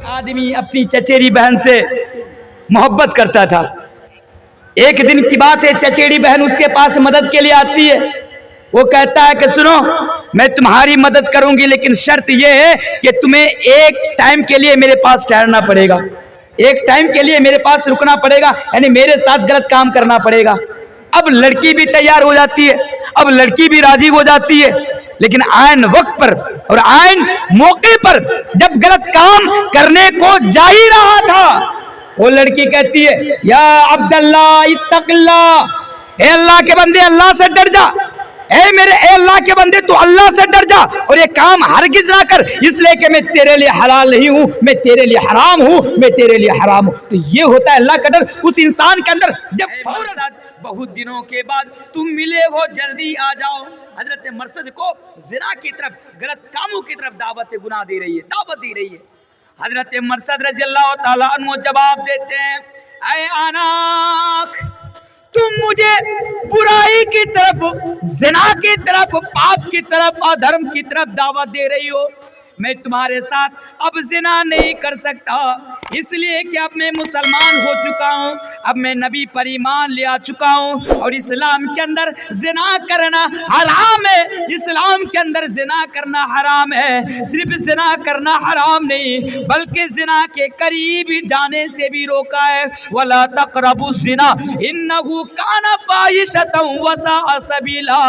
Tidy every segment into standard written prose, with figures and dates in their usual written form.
आदमी अपनी चचेरी बहन से मोहब्बत करता था। एक दिन की बात है, चचेरी बहन उसके पास मदद के लिए आती है। वो कहता है कि सुनो, मैं तुम्हारी मदद करूंगी लेकिन शर्त यह है कि तुम्हें एक टाइम के लिए मेरे पास ठहरना पड़ेगा, एक टाइम के लिए मेरे पास रुकना पड़ेगा, यानी मेरे साथ गलत काम करना पड़ेगा। अब लड़की भी तैयार हो जाती है, अब लड़की भी राजी हो जाती है, लेकिन आयन वक्त पर और आयन मौके पर जब गलत काम करने को जा ही रहा था, वो लड़की कहती है, या अब्दुल्ला इत्तक़िल्लाह, ए अल्लाह के बंदे अल्लाह से डर जा, ए अल्लाह के बंदे तू अल्लाह से डर जा और ये काम हरगिज ना कर, इसलिए कि मैं तेरे लिए हलाल नहीं हूँ, मैं तेरे लिए हराम हूँ, मैं तेरे लिए हराम हूँ। तो ये होता है अल्लाह का डर उस इंसान के अंदर। जब फौरन बहुत दिनों के बाद तुम मिले हो, जल्दी आ जाओ। हजरत मरसद को जिना की तरफ, गलत कामों की तरफ दावत गुनाह दे रही है, दावत दी रही है। हजरत मरसद रज़ियल्लाहु ताला अन्हु जवाब देते हैं, ऐ आनाक, तुम मुझे बुराई की तरफ, जिना की तरफ, पाप की तरफ, अधर्म की तरफ दावत दे रही हो। मैं तुम्हारे साथ अब जिना नहीं कर सकता, इसलिए कि अब मैं मुसलमान हो चुका हूँ, अब मैं नबी पर ईमान ले आ चुका हूँ और इस्लाम के अंदर जिना करना हराम है। इस्लाम के अंदर जिना करना हराम है। सिर्फ जिना करना हराम नहीं बल्कि जिना के करीब जाने से भी रोका है। वला तक़रबु ज़िना इन्नहु काना फ़ाहिशतन व साअ सबीला।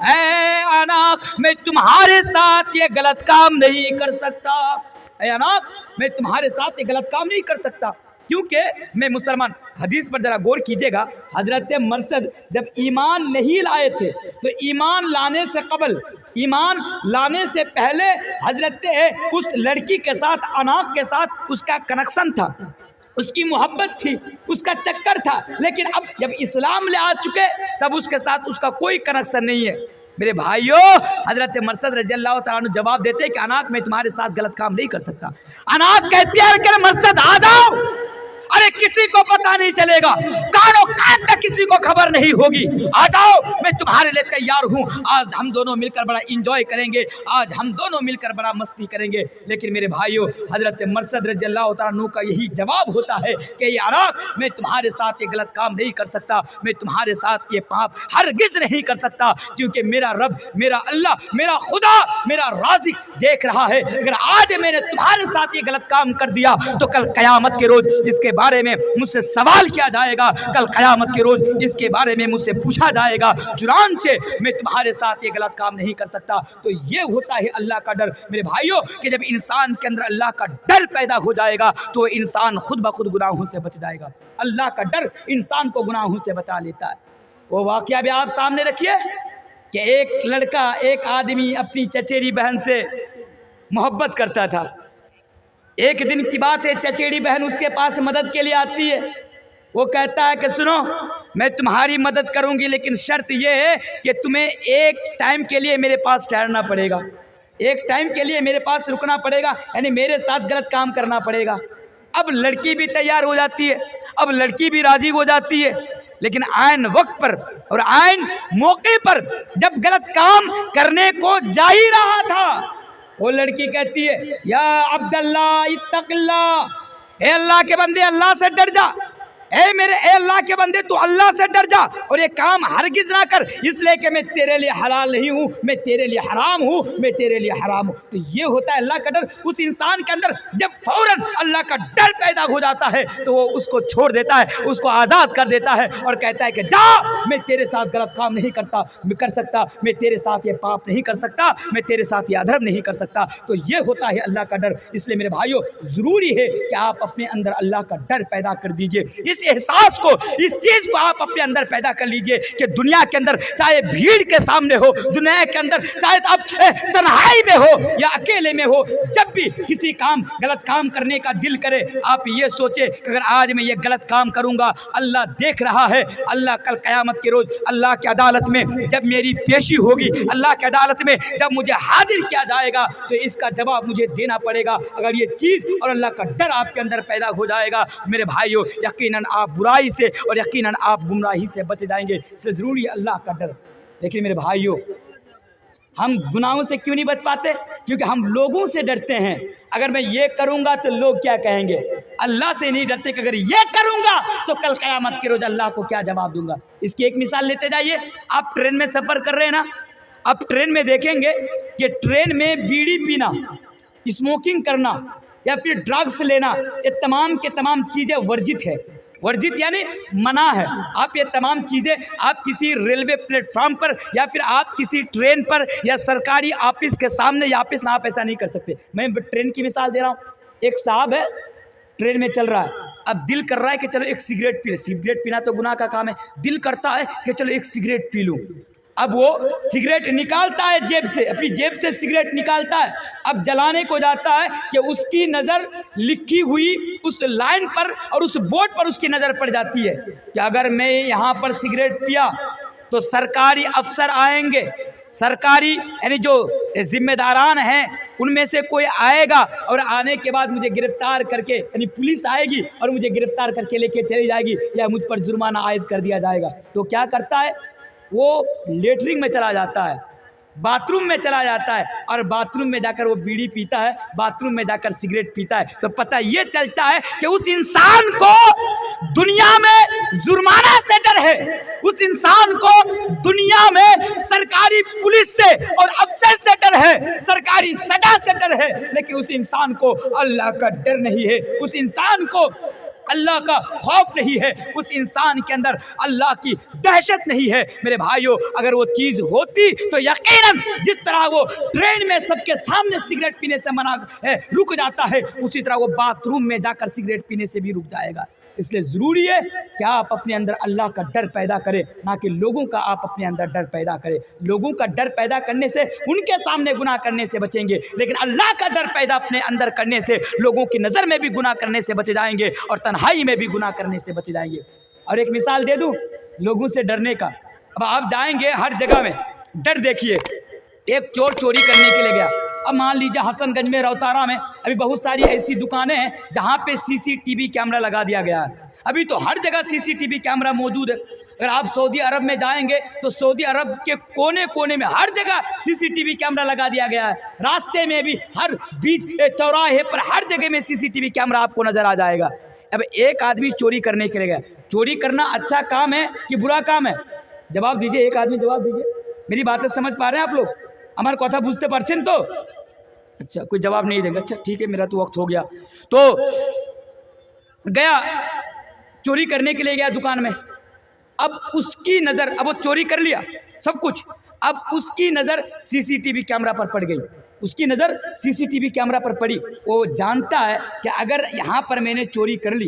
ऐ अनाक, मैं तुम्हारे साथ ये गलत काम नहीं कर सकता। ऐ अनाक, मैं तुम्हारे साथ ये गलत काम नहीं कर सकता क्योंकि मैं मुसलमान। हदीस पर जरा गौर कीजिएगा। हजरत मरसद जब ईमान नहीं लाए थे तो ईमान लाने से कबल, ईमान लाने से पहले हजरत उस लड़की के साथ, अनाक के साथ उसका कनेक्शन था, उसकी मोहब्बत थी, उसका चक्कर था। लेकिन अब जब इस्लाम ले आ चुके तब उसके साथ उसका कोई कनेक्शन नहीं है। मेरे भाइयों, हजरत मरसद रज़ियल्लाहु ताला अन्हु जवाब देते कि अनाक, मैं तुम्हारे साथ गलत काम नहीं कर सकता। अनाक कहती है कि मरसद आ जाओ, अरे किसी को पता नहीं चलेगा, कानो कान तक किसी को खबर नहीं होगी, आ जाओ, मैं तुम्हारे लिए तैयार हूँ। आज हम दोनों मिलकर बड़ा इंजॉय करेंगे, आज हम दोनों मिलकर बड़ा मस्ती करेंगे। लेकिन मेरे भाइयों, हजरत मरसद रज़ियल्लाहु ताला अन्हु का यही जवाब होता है कि ये अनाक, मैं तुम्हारे साथ ये गलत काम नहीं कर सकता, मैं तुम्हारे साथ ये पाप हरगिज नहीं कर सकता, क्योंकि मेरा रब, मेरा अल्लाह, मेरा खुदा, मेरा राज़िक देख रहा है। अगर आज मैंने तुम्हारे साथ ये गलत काम कर दिया तो कल क़यामत के रोज़ इसके बारे में मुझसे सवाल किया जाएगा, कल क़यामत के रोज इसके बारे में मुझसे पूछा जाएगा। चुनांचे मैं तुम्हारे साथ ये गलत काम नहीं कर सकता। तो ये होता है अल्लाह का डर। मेरे भाइयों, कि जब इंसान के अंदर अल्लाह का डर पैदा हो जाएगा तो इंसान खुद ब खुद गुनाहों से बच जाएगा। अल्लाह का डर इंसान को गुनाहों से बचा लेता है। वो वाकया भी आप सामने रखिए कि एक लड़का, एक आदमी अपनी चचेरी बहन से मोहब्बत करता था। एक दिन की बात है, चचेरी बहन उसके पास मदद के लिए आती है। वो कहता है कि सुनो, मैं तुम्हारी मदद करूंगी लेकिन शर्त यह है कि तुम्हें एक टाइम के लिए मेरे पास ठहरना पड़ेगा, एक टाइम के लिए मेरे पास रुकना पड़ेगा, यानी मेरे साथ गलत काम करना पड़ेगा। अब लड़की भी तैयार हो जाती है, अब लड़की भी राजी हो जाती है, लेकिन आयन वक्त पर और आयन मौके पर जब गलत काम करने को जा ही रहा था, वो लड़की कहती है, या अब्दुल्ला इत्तक़िल्लाह, ए अल्लाह के बंदे अल्लाह से डर जा, ए अल्लाह के बंदे तू अल्लाह से डर जा और ये काम हरगिज ना कर, इसलिए कि मैं तेरे लिए हलाल नहीं हूँ, मैं तेरे लिए हराम हूँ, मैं तेरे लिए हराम हूँ। तो ये होता है अल्लाह का डर उस इंसान के अंदर। जब फौरन अल्लाह का डर पैदा हो जाता है तो वो उसको छोड़ देता है, उसको आज़ाद कर देता है और कहता है कि जा, मैं तेरे साथ गलत काम नहीं कर सकता, मैं तेरे साथ ये पाप नहीं कर सकता, मैं तेरे साथ ये अधर्म नहीं कर सकता। तो ये होता है अल्लाह का डर। इसलिए मेरे भाइयों, ज़रूरी है कि आप अपने अंदर अल्लाह का डर पैदा कर दीजिए। इस एहसास को, इस चीज को आप अपने अंदर पैदा कर लीजिए कि दुनिया के अंदर चाहे भीड़ के सामने हो, दुनिया के अंदर चाहे आप तन्हाई में हो या अकेले में हो, जब भी किसी गलत काम करने का दिल करे, आप ये सोचे कि अगर आज मैं ये गलत काम करूंगा, अल्लाह देख रहा है, अल्लाह कल क़यामत के रोज अल्लाह की अदालत में जब मेरी पेशी होगी, अल्लाह की अदालत में जब मुझे हाजिर किया जाएगा तो इसका जवाब मुझे देना पड़ेगा। अगर ये चीज़ और अल्लाह का डर आपके अंदर पैदा हो जाएगा, मेरे भाइयों, यकीनन आप बुराई से और यकीनन आप गुमराही से बच जाएंगे। इसलिए ज़रूरी है अल्लाह का डर। लेकिन मेरे भाइयों, हम गुनाहों से क्यों नहीं बच पाते? کیونکہ ہم لوگوں سے ڈرتے ہیں، اگر میں یہ کروں گا تو لوگ کیا کہیں گے، اللہ سے نہیں ڈرتے کہ اگر یہ کروں گا تو کل قیامت کے روز اللہ کو کیا جواب دوں گا۔ اس کی ایک مثال لیتے جائیے، آپ ٹرین میں سفر کر رہے ہیں نا، آپ ٹرین میں دیکھیں گے کہ ٹرین میں بیڑی پینا، اسموکنگ کرنا یا پھر ڈرگس لینا، یہ تمام کے تمام چیزیں ورجت ہے۔ ورجت یعنی منع ہے۔ آپ یہ تمام چیزیں آپ کسی ریلوے پلیٹ فارم پر یا پھر آپ کسی ٹرین پر یا سرکاری آفس کے سامنے یا آفس میں آپ ایسا نہیں کر سکتے۔ میں ٹرین کی مثال دے رہا ہوں، ایک صاحب ہے ٹرین میں چل رہا ہے، اب دل کر رہا ہے کہ چلو ایک سگریٹ پی لے، سگریٹ پینا تو گناہ کا کام ہے، دل کرتا ہے کہ چلو ایک سگریٹ پی لوں، اب وہ سگریٹ نکالتا ہے جیب سے، اپنی جیب سے سگریٹ نکالتا ہے، اب جلانے کو جاتا ہے کہ اس کی نظر لکھی ہوئی اس لائن پر اور اس بورڈ پر اس کی نظر پڑ جاتی ہے کہ اگر میں یہاں پر سگریٹ پیا تو سرکاری افسر آئیں گے، سرکاری یعنی جو ذمہ داران ہیں ان میں سے کوئی آئے گا اور آنے کے بعد مجھے گرفتار کر کے، یعنی پولیس آئے گی اور مجھے گرفتار کر کے لے کے چلی جائے گی یا مجھ پر جرمانہ عائد کر دیا جائے گا۔ تو کیا کرتا ہے، وہ لیٹرنگ میں چلا جاتا ہے، باتھ روم میں چلا جاتا ہے اور باتھ روم میں جا کر وہ بیڑی پیتا ہے، باتھ روم میں جا کر سگریٹ پیتا ہے۔ تو پتہ یہ چلتا ہے کہ اس انسان کو دنیا میں جرمانہ سے ڈر ہے، اس انسان کو دنیا میں سرکاری پولیس سے اور افسر سے ڈر ہے، سرکاری سزا سے ڈر ہے، لیکن اس انسان کو اللہ کا ڈر نہیں ہے، اس انسان کو اللہ کا خوف نہیں ہے، اس انسان کے اندر اللہ کی دہشت نہیں ہے۔ میرے بھائیوں، اگر وہ چیز ہوتی تو یقیناً جس طرح وہ ٹرین میں سب کے سامنے سگریٹ پینے سے منع ہے رک جاتا ہے، اسی طرح وہ باتھ روم میں جا کر سگریٹ پینے سے بھی رک جائے گا۔ اس لیے ضروری ہے کہ آپ اپنے اندر اللہ کا ڈر پیدا کریں، نہ کہ لوگوں کا آپ اپنے اندر ڈر پیدا کریں۔ لوگوں کا ڈر پیدا کرنے سے ان کے سامنے گناہ کرنے سے بچیں گے، لیکن اللہ کا ڈر پیدا اپنے اندر کرنے سے لوگوں کی نظر میں بھی گناہ کرنے سے بچ جائیں گے اور تنہائی میں بھی گناہ کرنے سے بچ جائیں گے۔ اور ایک مثال دے دوں لوگوں سے ڈرنے کا، اب آپ جائیں گے ہر جگہ میں، ڈر دیکھیے، ایک چور چوری کرنے کے لیے گیا، اب مان لیجیے حسن گنج میں، روتارا میں ابھی بہت ساری ایسی دکانیں ہیں جہاں پہ CCTV کیمرہ لگا دیا گیا ہے، ابھی تو ہر جگہ CCTV کیمرہ موجود ہے۔ اگر آپ سعودی عرب میں جائیں گے تو سعودی عرب کے کونے کونے میں ہر جگہ CCTV کیمرہ لگا دیا گیا ہے، راستے میں بھی، ہر بیچ چوراہے پر ہر جگہ میں CCTV کیمرہ آپ کو نظر آ جائے گا۔ اب ایک آدمی چوری کرنے کے لیے گیا، چوری کرنا اچھا کام ہے کہ برا کام ہے؟ جواب دیجئے، ایک آدمی جواب دیجئے، میری باتیں سمجھ پا رہے ہیں آپ لوگ؟ ہمارا کتھا بوجھتے پرچن تو اچھا کوئی جواب نہیں دیں گے، اچھا ٹھیک ہے، میرا تو وقت ہو گیا۔ تو گیا چوری کرنے کے لیے گیا دکان میں، اب اس کی نظر، اب وہ چوری کر لیا سب کچھ، اب اس کی نظر CCTV کیمرہ پر پڑ گئی، اس کی نظر CCTV کیمرہ پر پڑی، وہ جانتا ہے کہ اگر یہاں پر میں نے چوری کر لی